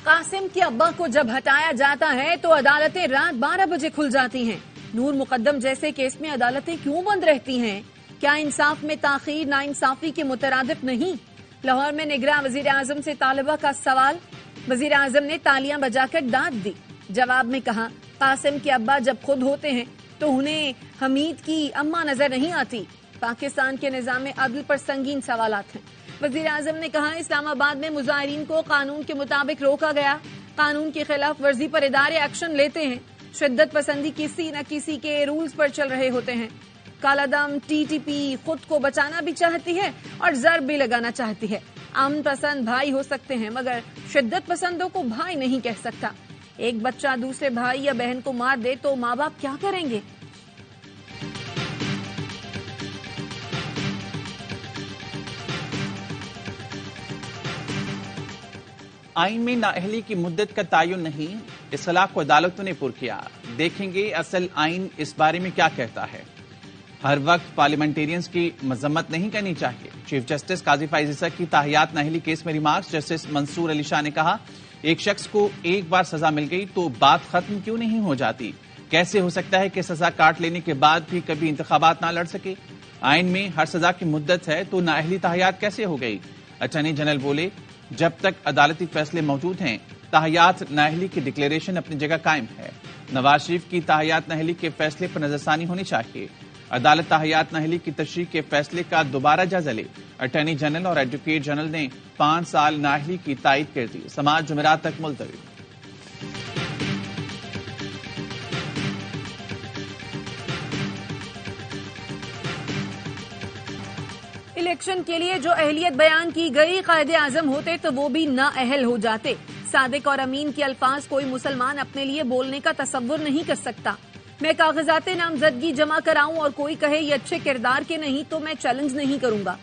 قاسم کے ابا کو جب ہٹایا جاتا ہے تو عدالتیں رات 12 بجے کھل جاتی ہیں۔ نور مقدم جیسے کیس میں عدالتیں کیوں بند رہتی ہیں؟ کیا انصاف میں تاخیر ناانصافی کے مترادف نہیں؟ لاہور میں نگراں وزیر اعظم سے طالبہ کا سوال۔ وزیر اعظم نے تالیاں بجا کر داد دی۔ جواب میں کہا قاسم کے ابا جب خود ہوتے ہیں تو انہیں حمید کی اماں نظر نہیں آتی۔ پاکستان کے نظام عدل پر سنگین سوالات ہیں۔ وزیر اعظم نے کہا اسلام آباد میں مظاہرین کو قانون کے مطابق روکا گیا، قانون کی خلاف ورزی پر ادارے ایکشن لیتے ہیں، شدت پسندی کسی نہ کسی کے رولز پر چل رہے ہوتے ہیں۔ کالا دم ٹی ٹی پی خود کو بچانا بھی چاہتی ہے اور ضرب بھی لگانا چاہتی ہے۔ امن پسند بھائی ہو سکتے ہیں مگر شدت پسندوں کو بھائی نہیں کہہ سکتا۔ ایک بچہ دوسرے بھائی یا بہن کو مار دے تو ماں باپ کیا کریں گے؟ آئین میں نااہلی کی مدت کا تعین نہیں، اصلاح کو عدالتوں نے پر کیا۔ دیکھیں گے اصل آئین اس بارے میں کیا کہتا ہے۔ ہر وقت پارلیمنٹیرینز کی مذمت نہیں کرنی چاہیے۔ چیف جسٹس قاضی فائز عیسیٰ کی تاحیات نااہلی کیس میں ریمارکس۔ جسٹس منصور علی شاہ نے کہا ایک شخص کو ایک بار سزا مل گئی تو بات ختم کیوں نہیں ہو جاتی؟ کیسے ہو سکتا ہے کہ سزا کاٹ لینے کے بعد بھی کبھی انتخابات نہ لڑ سکے؟ آئین میں ہر سزا کی مدت ہے تو نااہلی تاحیات کیسے ہو گئی؟ اٹارنی جنرل بولے جب تک عدالتی فیصلے موجود ہیں تاحیات نااہلی کی ڈکلیریشن اپنی جگہ قائم ہے۔ نواز شریف کی تاحیات نااہلی کے فیصلے پر نظر ثانی ہونی چاہیے۔ عدالت تاحیات نااہلی کی تشریح کے فیصلے کا دوبارہ جائزہ لے۔ اٹارنی جنرل اور ایڈوکیٹ جنرل نے 5 سال نااہلی کی تائید کر دی۔ سماعت جمعرات تک ملتوی۔ الیکشن کے لیے جو اہلیت بیان کی گئی قائد اعظم ہوتے تو وہ بھی نااہل ہو جاتے۔ صادق اور امین کے الفاظ کوئی مسلمان اپنے لیے بولنے کا تصور نہیں کر سکتا۔ میں کاغذات نامزدگی جمع کراؤں اور کوئی کہے یہ اچھے کردار کے نہیں تو میں چیلنج نہیں کروں گا۔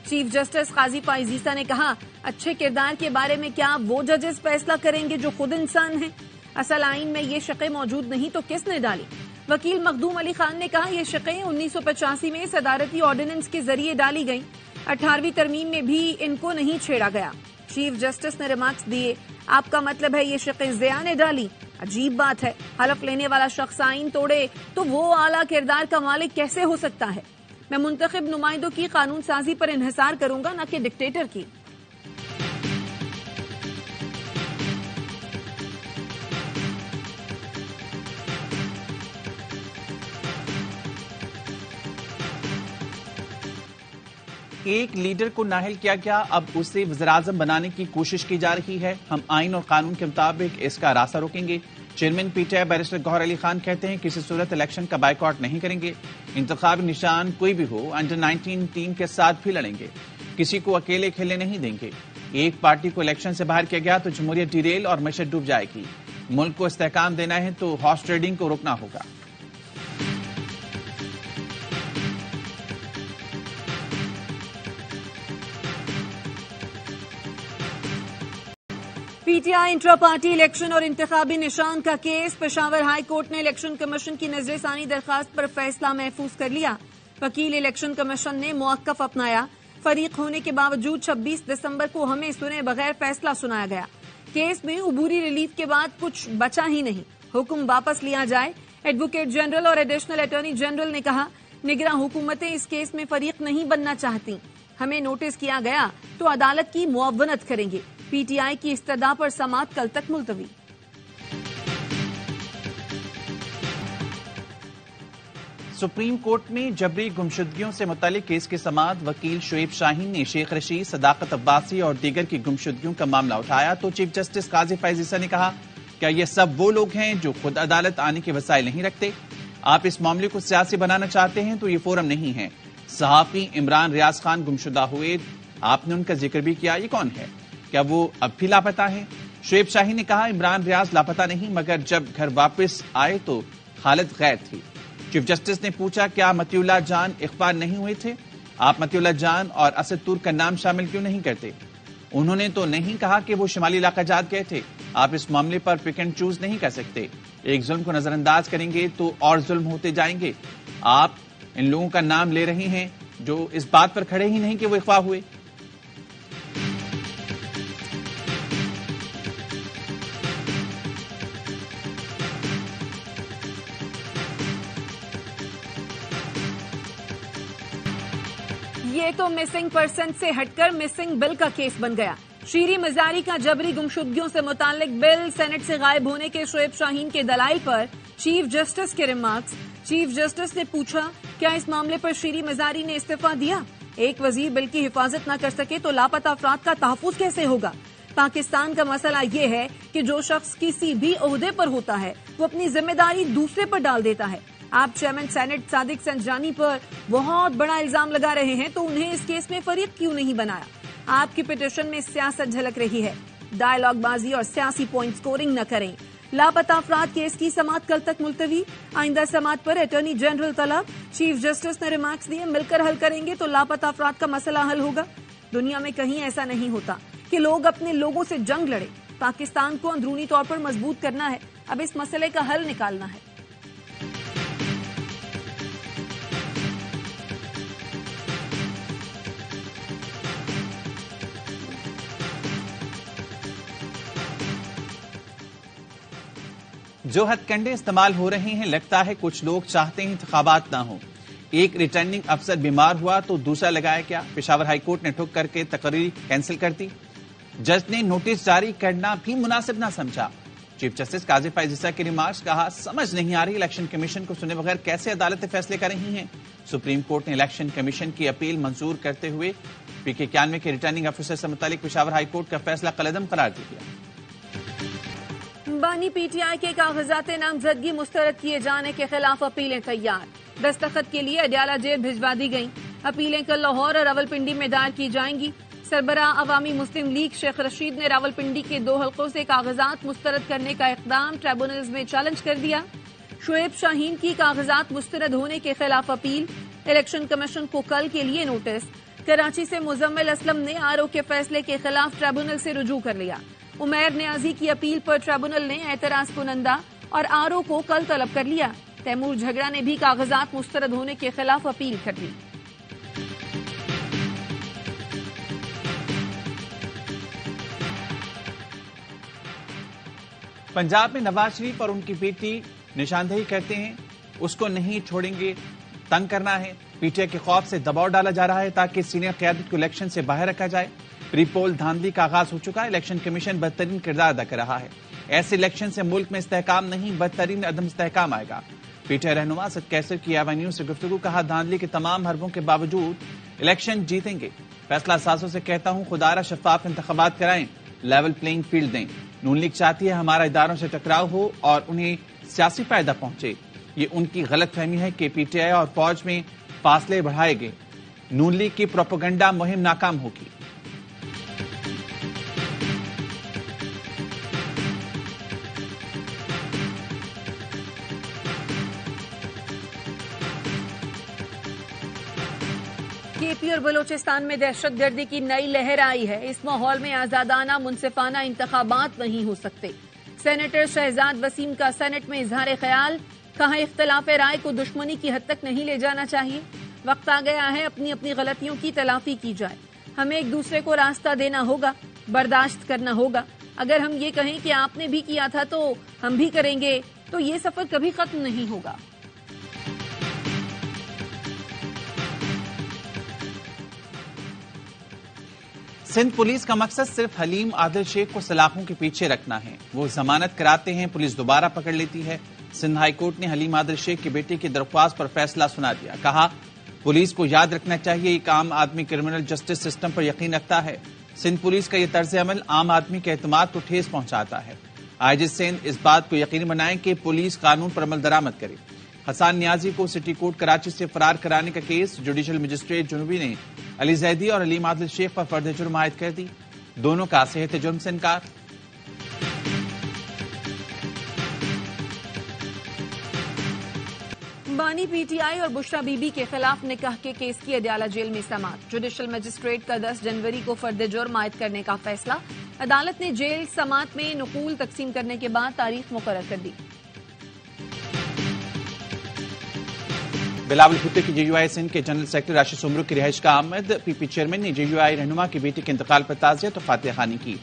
چیف جسٹس قاضی فائز عیسیٰ نے کہا اچھے کردار کے بارے میں کیا وہ ججز فیصلہ کریں گے جو خود انسان ہیں؟ اصل آئین میں یہ شقیں موجود نہیں تو کس نے ڈالی؟ وکیل مخدوم علی خان نے کہا یہ شقیں 1985 میں صدارتی آرڈیننس کے ذریعے ڈالی گئیں، 18ویں ترمیم میں بھی ان کو نہیں چھیڑا گیا۔ چیف جسٹس نے ریمارکس دیے آپ کا مطلب ہے یہ شقیں ضیاء نے ڈالی؟ عجیب بات ہے، حلف لینے والا شخص آئین توڑے تو وہ اعلیٰ کردار کا مالک کیسے ہو سکتا ہے؟ میں منتخب نمائندوں کی قانون سازی پر انحصار کروں گا نہ کہ ڈکٹیٹر کی۔ ایک لیڈر کو نااہل کیا گیا، اب اسے وزیراعظم بنانے کی کوشش کی جا رہی ہے۔ ہم آئین اور قانون کے مطابق اس کا راستہ روکیں گے۔ Chairman PTI barrister Gohar Ali Khan کہتے ہیں کسی صورت الیکشن کا بائیکاٹ نہیں کریں گے، انتخابی نشان کوئی بھی ہو انڈر 19 ٹیم کے ساتھ بھی لڑیں گے، کسی کو اکیلے کھیلنے نہیں دیں گے۔ ایک پارٹی کو الیکشن سے باہر کیا گیا تو جمہوریت ڈیریل اور معیشت ڈوب جائے گی۔ ملک کو استحکام دینا ہے تو ہارس ٹریڈنگ کو روکنا ہوگا۔ P T I intra party election اور انتخابی نشان کا کیس۔ پشاور ہائی کورٹ نے الیکشن کمیشن کی نظر ثانی درخواست پر فیصلہ محفوظ کر لیا۔ وکیل الیکشن کمیشن نے موقف اپنایا۔ فریق ہونے کے باوجود 26 دسمبر کو ہمیں سنے بغیر فیصلہ سنایا گیا۔ کیس میں عبوری ریلیف کے بعد کچھ بچا ہی نہیں، حکم واپس لیا جائے۔ ایڈوکیٹ جنرل اور ایڈیشنل اٹارنی جنرل نے کہا نگراں حکومتیں اس کیس میں فریق نہیں بننا چاہتی، ہمیں نوٹس کیا گیا تو عدالت کی معاونت کریں گے۔ پی ٹی آئی کی استدعا پر سماعت کل تک ملتوی۔ سپریم کورٹ میں جبری گمشدگیوں سے متعلق کیس کی سماعت۔ وکیل شعیب شاہین نے شیخ رشید، صداقت عباسی اور دیگر کی گمشدگیوں کا معاملہ اٹھایا تو چیف جسٹس قاضی فائز عیسیٰ نے کہا کیا یہ سب وہ لوگ ہیں جو خود عدالت آنے کے وسائل نہیں رکھتے؟ آپ اس معاملے کو سیاسی بنانا چاہتے ہیں تو یہ فورم نہیں ہے۔ صحافی عمران ریاض خان گمشدہ ہوئے، آپ نے ان کا ذکر بھی کیا، یہ کون ہے؟ کیا وہ اب بھی لاپتہ ہیں؟ شعیب شاہین نے کہا عمران ریاض لاپتہ نہیں مگر جب گھر واپس آئے تو حالت غیر تھی۔ چیف جسٹس نے پوچھا کیا متی اللہ جان اخبار نہیں ہوئے تھے؟ آپ متی اللہ جان اور اسد تور کا نام شامل کیوں نہیں کرتے؟ انہوں نے تو نہیں کہا کہ وہ شمالی علاقہ جات گئے تھے۔ آپ اس معاملے پر پک اینڈ چوز نہیں کر سکتے۔ ایک ظلم کو نظر انداز کریں گے تو اور ظلم ہوتے جائیں گے۔ آپ ان لوگوں کا نام لے رہے ہیں جو اس بات پر کھڑے ہی نہیں کہ وہ اغوا ہوئے۔ یہ تو مسنگ پرسن سے ہٹ کر مسنگ بل کا کیس بن گیا۔ شیریں مزاری کا جبری گمشدگیوں سے متعلق بل سینٹ سے غائب ہونے کے شعیب شاہین کے دلائل پر چیف جسٹس کے ریمارکس۔ چیف جسٹس نے پوچھا، کیا اس معاملے پر شیریں مزاری نے استعفیٰ دیا؟ ایک وزیر بل کی حفاظت نہ کر سکے تو لاپتہ افراد کا تحفظ کیسے ہوگا؟ پاکستان کا مسئلہ یہ ہے کہ جو شخص کسی بھی عہدے پر ہوتا ہے وہ اپنی ذمہ داری دوسرے پر ڈال دیتا ہے۔ آپ چیئرمین سینٹ صادق سنجانی پر بہت بڑا الزام لگا رہے ہیں تو انہیں اس کیس میں فریق کیوں نہیں بنایا؟ آپ کی پٹیشن میں سیاست جھلک رہی ہے۔ ڈائیلاگ بازی اور سیاسی پوائنٹ سکورنگ نہ کریں۔ لاپتہ افراد کیس کی سماعت کل تک ملتوی، آئندہ سماعت پر اٹارنی جنرل طلب۔ چیف جسٹس نے ریمارکس دیے، مل کر حل کریں گے تو لاپتہ افراد کا مسئلہ حل ہوگا۔ دنیا میں کہیں ایسا نہیں ہوتا کہ لوگ اپنے لوگوں سے جنگ لڑے۔ پاکستان کو اندرونی طور پر مضبوط کرنا ہے، اب اس مسئلے کا حل نکالنا ہے۔ جو ہتھ کنڈے استعمال ہو رہے ہیں، لگتا ہے کچھ لوگ چاہتے ہیں انتخابات نہ ہوں۔ ایک ریٹرننگ افسر بیمار ہوا تو دوسرا لگایا کیا؟ پشاور ہائی کورٹ نے ٹھک کر کے تقرری کینسل کر دی۔ جج نے نوٹس جاری کرنا بھی مناسب نہ سمجھا۔ چیف جسٹس قاضی فائز عیسیٰ کے ریمارکس، کہا سمجھ نہیں آ رہی الیکشن کمیشن کو سنے بغیر کیسے عدالتیں فیصلے کر رہی ہیں۔ سپریم کورٹ نے الیکشن کمیشن کی اپیل منظور کرتے ہوئے PK91 کے ریٹرننگ افسر سے متعلق پشاور ہائی کورٹ کا فیصلہ کالعدم قرار دیا۔ بانی PTI کے کاغذات نامزدگی مسترد کیے جانے کے خلاف اپیلیں تیار، دستخط کے لیے اڈیالہ جیل بھجوا دی گئیں۔ اپیلیں کل لاہور اور راولپنڈی میں دائر کی جائیں گی۔ سربراہ عوامی مسلم لیگ شیخ رشید نے راولپنڈی کے 2 حلقوں سے کاغذات مسترد کرنے کا اقدام ٹریبونلز میں چیلنج کر دیا۔ شعیب شاہین کی کاغذات مسترد ہونے کے خلاف اپیل، الیکشن کمیشن کو کل کے لیے نوٹس۔ کراچی سے مزمل اسلم نے RO کے فیصلے کے خلاف ٹریبونل سے رجوع کر لیا۔ عمیر نیازی کی اپیل پر ٹریبونل نے اعتراض کنندہ اور RO کو کل طلب کر لیا۔ تیمور جھگڑا نے بھی کاغذات مسترد ہونے کے خلاف اپیل کر دی۔ پنجاب میں نواز شریف اور ان کی بیٹی نشاندہی کرتے ہیں، اس کو نہیں چھوڑیں گے، تنگ کرنا ہے۔ PTI کے خوف سے دباؤ ڈالا جا رہا ہے تاکہ سینئر قیادت کو الیکشن سے باہر رکھا جائے۔ پری پول دھاندلی کا آغاز ہو چکا ہے، الیکشن کمیشن بدترین کردار ادا کر رہا ہے۔ ایسے الیکشن سے ملک میں استحکام نہیں، بدترین عدم استحکام آئے گا۔ PTI رہنما اسد کیسر کی ایوانیو سے گفتگو، کہا دھاندلی کے تمام حربوں کے باوجود الیکشن جیتیں گے۔ فیصلہ سازوں سے کہتا ہوں خدا را شفاف انتخابات کرائیں، لیول پلینگ فیلڈ دیں۔ نون لیگ چاہتی ہے ہمارا اداروں سے ٹکراؤ ہو اور انہیں سیاسی فائدہ پہنچے۔ یہ ان کی غلط فہمی ہے کہ PTI اور فوج میں فاصلے بڑھائے گئے۔ نون لیگ کی پروپیگنڈا مہم ناکام ہوگی۔ KP اور بلوچستان میں دہشت گردی کی نئی لہر آئی ہے۔ اس ماحول میں آزادانہ منصفانہ انتخابات نہیں ہو سکتے۔ سینیٹر شہزاد وسیم کا سینٹ میں اظہار خیال، کہا اختلاف رائے کو دشمنی کی حد تک نہیں لے جانا چاہیے۔ وقت آ گیا ہے اپنی اپنی غلطیوں کی تلافی کی جائے۔ ہمیں ایک دوسرے کو راستہ دینا ہوگا، برداشت کرنا ہوگا۔ اگر ہم یہ کہیں کہ آپ نے بھی کیا تھا تو ہم بھی کریں گے تو یہ سفر کبھی ختم نہیں ہوگا۔ سندھ پولیس کا مقصد صرف حلیم عادل شیخ کو سلاخوں کے پیچھے رکھنا ہے۔ وہ ضمانت کراتے ہیں، پولیس دوبارہ پکڑ لیتی ہے۔ سندھ ہائی کورٹ نے حلیم عادل شیخ کے بیٹے کی درخواست پر فیصلہ سنا دیا۔ کہا پولیس کو یاد رکھنا چاہیے ایک عام آدمی کرمنل جسٹس سسٹم پر یقین رکھتا ہے۔ سندھ پولیس کا یہ طرز عمل عام آدمی کے اعتماد کو ٹھیس پہنچاتا ہے۔ IG سندھ اس بات کو یقینی بنائیں کہ پولیس قانون پر عمل درآمد کرے۔ حسان نیازی کو سٹی کورٹ کراچی سے فرار کرانے کا کیس جوڈیشل مجسٹریٹ جنوبی نے علی زیدی اور حلیم عادل شیخ پر فرد جرم عائد کر دی۔ دونوں کا صحت جرم سے انکار۔ بانی PTI اور بشرا بی بی کے خلاف نکاح کے کیس کی اڈیالہ جیل میں سماعت۔ جوڈیشل مجسٹریٹ کا 10 جنوری کو فرد جرم عائد کرنے کا فیصلہ۔ عدالت نے جیل سماعت میں نقول تقسیم کرنے کے بعد تاریخ مقرر کر دی۔ بلاول بھٹو کی JUI سندھ کے جنرل سیکرٹری راشد سمرو کی رہائش کا آمد۔ PP چیئرمین نے JUI رہنما کی بیٹی کے انتقال پر تعزیت اور فاتحہ خوانی کی۔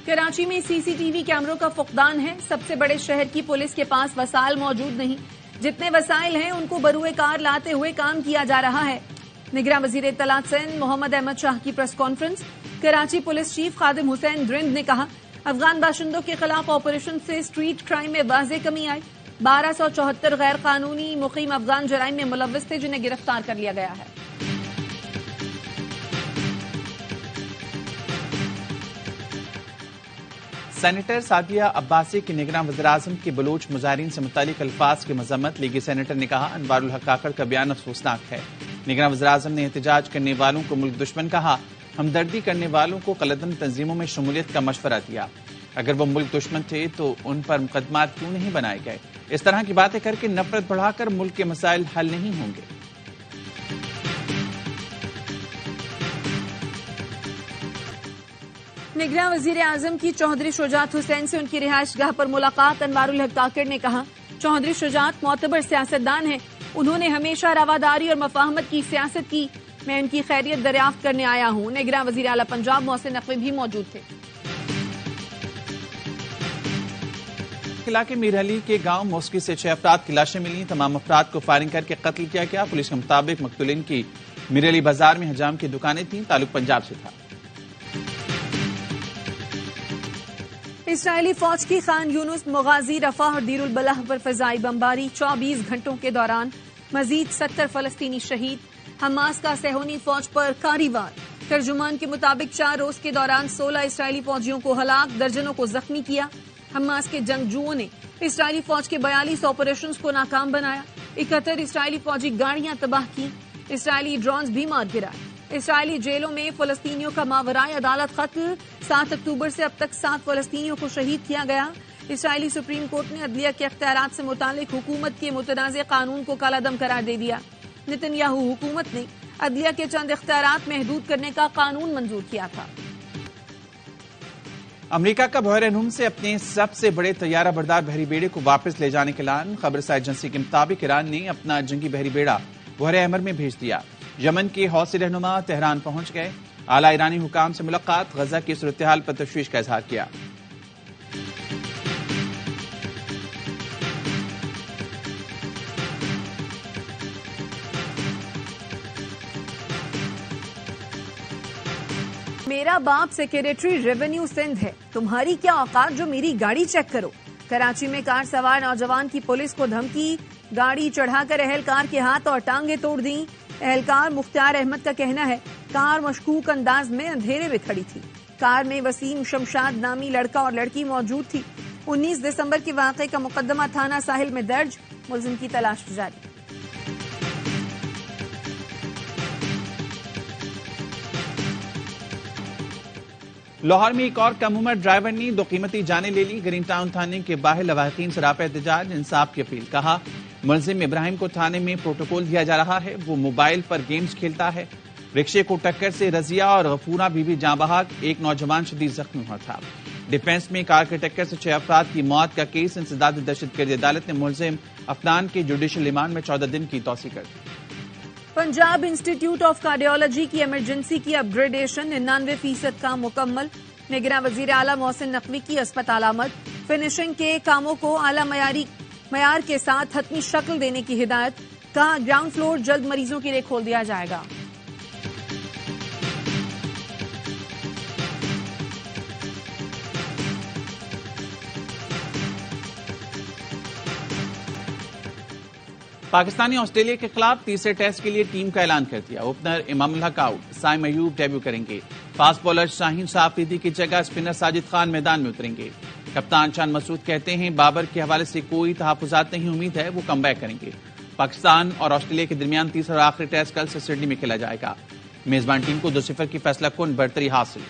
کراچی میں CCTV کیمروں کا فقدان ہے۔ سب سے بڑے شہر کی پولیس کے پاس وسائل موجود نہیں۔ جتنے وسائل ہیں ان کو بروئے کار لاتے ہوئے کام کیا جا رہا ہے۔ نگراں وزیر اطلاعات سندھ محمد احمد شاہ کی press conference. Karachi police chief Khadim Hussain درند نے کہا افغان باشندوں کے خلاف آپریشن سے اسٹریٹ کرائم میں واضح کمی آئی۔ 1274 غیر قانونی مقیم افغان جرائم میں ملوث تھے جنہیں گرفتار کر لیا گیا ہے۔ سینیٹر سعدیہ عباسی کے نگراں وزیراعظم کے بلوچ مظاہرین سے متعلق الفاظ کی مذمت۔ لیگی سینیٹر نے کہا انوار الحق کاکڑ کا بیان افسوسناک ہے۔ نگراں وزیراعظم نے احتجاج کرنے والوں کو ملک دشمن کہا۔ ہمدردی کرنے والوں کو قلعدن تنظیموں میں شمولیت کا مشورہ دیا۔ اگر وہ ملک دشمن تھے تو ان پر مقدمات کیوں نہیں بنائے گئے؟ اس طرح کی باتیں کر کے نفرت بڑھا کر ملک کے مسائل حل نہیں ہوں گے۔ نگراں وزیر اعظم کی چوہدری شجاعت حسین سے ان کی رہائش گاہ پر ملاقات۔ انوار الحق کاکڑ نے کہا چوہدری شجاعت معتبر سیاستدان ہیں، انہوں نے ہمیشہ رواداری اور مفاہمت کی سیاست کی، میں ان کی خیریت دریافت کرنے آیا ہوں۔ نگراں وزیر اعلی پنجاب محسن نقوی بھی موجود تھے۔ علاقے میر علی کے گاؤں موسکی سے 6 افراد کی لاشیں ملی، تمام افراد کو فائرنگ کر کے قتل کیا گیا۔ پولیس کے مطابق مقتولین کی میر علی بازار میں حجام کی دکانیں تھیں، تعلق پنجاب سے تھا۔ اسرائیلی فوج کی خان یونس، مغازی، رفح اور دیر البلح پر فضائی بمباری، 24 گھنٹوں کے دوران مزید 70 فلسطینی شہید۔ حماس کا صہیونی فوج پر کاری وار، ترجمان کے مطابق 4 روز کے دوران 16 اسرائیلی فوجیوں کو ہلاک، درجنوں کو زخمی کیا۔ حماس کے جنگجوؤں نے اسرائیلی فوج کے 42 آپریشنز کو ناکام بنایا، 71 اسرائیلی فوجی گاڑیاں تباہ کی، اسرائیلی ڈرونز بھی مار گرائے۔ اسرائیلی جیلوں میں فلسطینیوں کا ماورائے عدالت قتل، 7 اکتوبر سے اب تک 7 فلسطینیوں کو شہید کیا گیا۔ اسرائیلی سپریم کورٹ نے عدلیہ کے اختیارات سے متعلق حکومت کے متنازع قانون کو کالعدم قرار دے دیا۔ نتن یاہو حکومت نے عدلیہ کے چند اختیارات محدود کرنے کا قانون منظور کیا تھا۔ امریکہ کا بحیرہ روم سے اپنے سب سے بڑے طیارہ بردار بحری بیڑے کو واپس لے جانے کا اعلان۔ خبرساز ایجنسی کے مطابق ایران نے اپنا جنگی بحری بیڑا بحیرہ احمر میں بھیج دیا۔ یمن کے حوثی رہنما تہران پہنچ گئے، اعلیٰ ایرانی حکام سے ملاقات، غزہ کی صورتحال پر تشویش کا اظہار کیا۔ میرا باپ سیکریٹری ریونیو سندھ ہے، تمہاری کیا اوقات جو میری گاڑی چیک کرو۔ کراچی میں کار سوار نوجوان کی پولیس کو دھمکی، گاڑی چڑھا کر اہلکار کے ہاتھ اور ٹانگیں توڑ دیں۔ اہلکار مختار احمد کا کہنا ہے کار مشکوک انداز میں اندھیرے میں کھڑی تھی، کار میں وسیم شمشاد نامی لڑکا اور لڑکی موجود تھی۔ 19 دسمبر کے واقعے کا مقدمہ تھانہ ساحل میں درج، ملزم کی تلاش جاری۔ لاہور میں ایک اور کم عمر ڈرائیور نے 2 قیمتی جانیں لے لی۔ گرین ٹاؤن تھانے کے باہر لواحقین سے راپہ احتجاج، انصاف کی اپیل۔ کہا ملزم ابراہیم کو تھانے میں پروٹوکول دیا جا رہا ہے، وہ موبائل پر گیمز کھیلتا ہے۔ رکشے کو ٹکر سے رضیہ اور غفورہ بی بی جاں بحق، ایک نوجوان شدید زخمی ہوا تھا۔ ڈیفنس میں کار کے ٹکر سے 6 افراد کی موت کا کیس، انسداد دہشت گردی عدالت نے ملزم افنان کے جوڈیشل ریمانڈ میں 14 دن کی توسیع کر دی۔ پنجاب انسٹیٹیوٹ آف کارڈیالوجی کی ایمرجنسی کی اپ گریڈیشن 99% کام مکمل۔ نگراں وزیر اعلیٰ محسن نقوی کی اسپتال آمد، فنشنگ کے کاموں کو اعلیٰ معیار کے ساتھ حتمی شکل دینے کی ہدایت۔ کہا گراؤنڈ فلور جلد مریضوں کے لیے کھول دیا جائے گا۔ پاکستانی آسٹریلیا کے خلاف تیسرے ٹیسٹ کے لیے ٹیم کا اعلان کر دیا۔ اوپنر امام الحق آؤٹ، سائم ایوب ڈیبیو کریں گے۔ فاسٹ بالر شاہین شاہ افریدی کی جگہ اسپنر ساجد خان میدان میں اتریں گے۔ کپتان چاند مسعود کہتے ہیں بابر کے حوالے سے کوئی تحفظات نہیں، امید ہے وہ کم بیک کریں گے۔ پاکستان اور آسٹریلیا کے درمیان تیسرا اور آخری ٹیسٹ کل سے سڈنی میں کھیلا جائے گا۔ میزبان ٹیم کو 2-0 کی فیصلہ کن برتری حاصل۔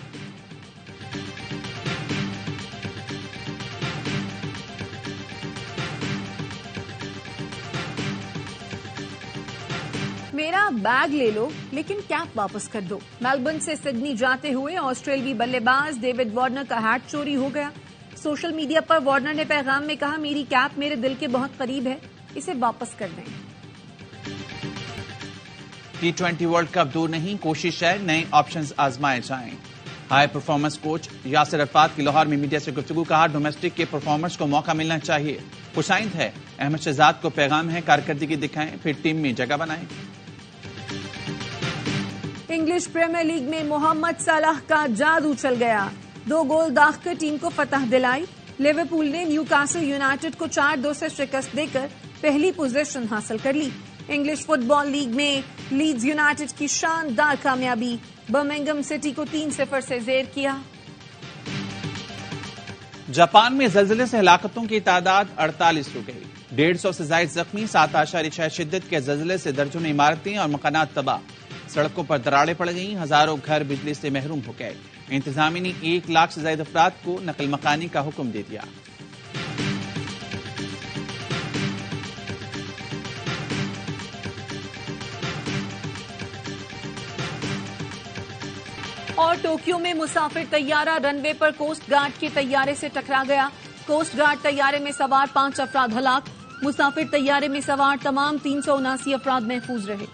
میرا بیگ لے لو لیکن کیپ واپس کر دو۔ میلبرن سے سڈنی جاتے ہوئے آسٹریلوی بلے باز ڈیوڈ وارنر کا ہیٹ چوری ہو گیا۔ سوشل میڈیا پر وارنر نے پیغام میں کہا میری کیپ میرے دل کے بہت قریب ہے، اسے واپس کر دیں۔ T20 ورلڈ کپ دور نہیں، کوشش ہے نئے آپشنز آزمائے جائیں۔ High performance coach Yasir Arafat کی لاہور میں میڈیا سے گفتگو، کہا ڈومیسٹک کے پرفارمرز کو موقع ملنا چاہیے۔ خوش آئند ہے۔ احمد شہزاد کو پیغام ہے کارکردگی دکھائیں پھر ٹیم میں جگہ بنائیں۔ انگلش پریمیئر لیگ میں محمد صلاح کا جادو چل گیا، 2 گول داغ کر ٹیم کو فتح دلائی۔ لیورپول نے نیو کاسل یونائیٹڈ کو 4-2 سے شکست دے کر پہلی پوزیشن حاصل کر لی۔ انگلش فٹ بال لیگ میں لیڈز یونائیٹڈ کی شاندار کامیابی، برمنگھم سٹی کو 3-0 سے زیر کیا۔ جاپان میں زلزلے سے ہلاکتوں کی تعداد 48 ہو گئی، 150 سے زائد زخمی، 7.6 شدت کے زلزلے سے درجنوں عمارتیں اور مکانات تباہ، سڑکوں پر دراڑیں پڑ گئیں، ہزاروں گھر بجلی سے محروم ہو گئے۔ انتظامیہ نے 1 لاکھ سے زائد افراد کو نقل مکانی کا حکم دے دیا۔ اور ٹوکیو میں مسافر طیارہ رن وے پر کوسٹ گارڈ کے طیارے سے ٹکرا گیا، کوسٹ گارڈ طیارے میں سوار 5 افراد ہلاک، مسافر طیارے میں سوار تمام 379 افراد محفوظ رہے۔